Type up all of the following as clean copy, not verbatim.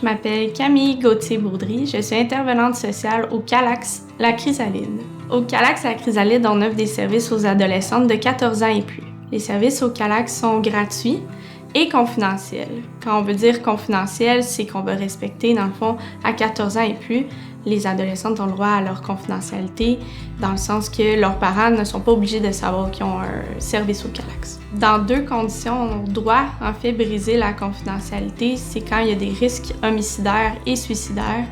je m'appelle Camille Gauthier-Baudry. Je suis intervenante sociale au Calax La Chrysalide. Au Calax La Chrysalide, on offre des services aux adolescentes de 14 ans et plus. Les services au Calax sont gratuits et confidentiels. Quand on veut dire confidentiel, c'est qu'on va respecter, dans le fond, à 14 ans et plus, les adolescentes ont le droit à leur confidentialité, dans le sens que leurs parents ne sont pas obligés de savoir qu'ils ont un service au Calax. Dans deux conditions, on doit en fait briser la confidentialité, c'est quand il y a des risques homicidaires et suicidaires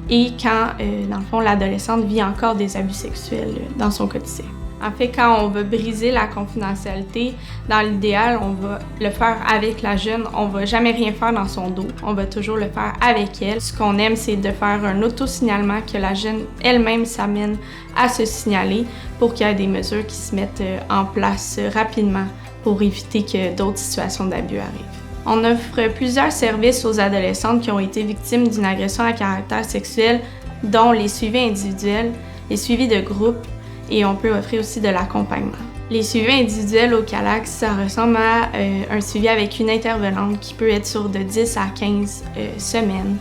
et quand, dans le fond, l'adolescente vit encore des abus sexuels dans son quotidien. En fait, quand on veut briser la confidentialité, dans l'idéal, on va le faire avec la jeune. On va jamais rien faire dans son dos. On va toujours le faire avec elle. Ce qu'on aime, c'est de faire un autosignalement, que la jeune elle-même s'amène à se signaler pour qu'il y ait des mesures qui se mettent en place rapidement pour éviter que d'autres situations d'abus arrivent. On offre plusieurs services aux adolescentes qui ont été victimes d'une agression à caractère sexuel, dont les suivis individuels, les suivis de groupe, et on peut offrir aussi de l'accompagnement. Les suivis individuels au Calax, ça ressemble à un suivi avec une intervenante qui peut être sur de 10 à 15 semaines,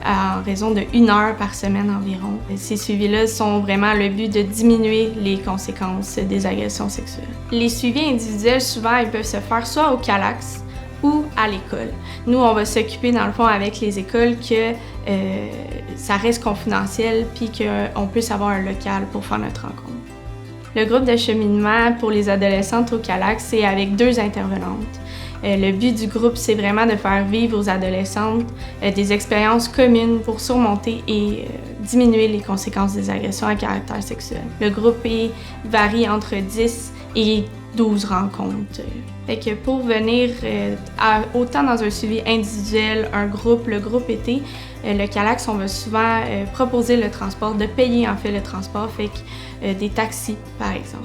en raison de 1 heure par semaine environ. Ces suivis-là sont vraiment le but de diminuer les conséquences des agressions sexuelles. Les suivis individuels, souvent, ils peuvent se faire soit au Calax ou à l'école. Nous, on va s'occuper, dans le fond, avec les écoles que ça reste confidentiel puis qu'on puisse avoir un local pour faire notre rencontre. Le groupe de cheminement pour les adolescentes au Calax, c'est avec 2 intervenantes. Le but du groupe, c'est vraiment de faire vivre aux adolescentes des expériences communes pour surmonter et diminuer les conséquences des agressions à caractère sexuel. Le groupe varie entre 10 et 12 rencontres. Fait que pour venir autant dans un suivi individuel, le groupe été, le Calax, on va souvent proposer le transport, de payer en fait le transport, fait que des taxis par exemple.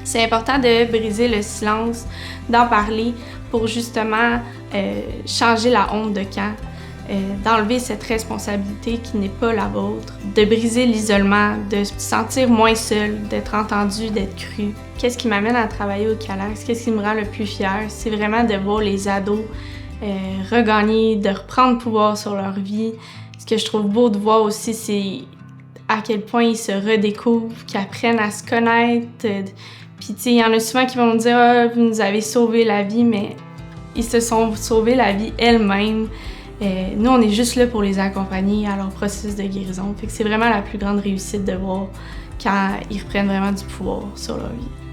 C'est important de briser le silence, d'en parler pour justement changer la honte de camp, d'enlever cette responsabilité qui n'est pas la vôtre, de briser l'isolement, de se sentir moins seul, d'être entendu, d'être cru. Qu'est-ce qui m'amène à travailler au Calax? Qu'est-ce qui me rend le plus fière? C'est vraiment de voir les ados regagner, de reprendre pouvoir sur leur vie. Ce que je trouve beau de voir aussi, c'est à quel point ils se redécouvrent, qu'ils apprennent à se connaître. Puis, tu sais, il y en a souvent qui vont me dire « Ah, vous nous avez sauvé la vie », mais ils se sont sauvés la vie elles-mêmes. Nous, on est juste là pour les accompagner à leur processus de guérison. Fait que c'est vraiment la plus grande réussite de voir quand ils reprennent vraiment du pouvoir sur leur vie.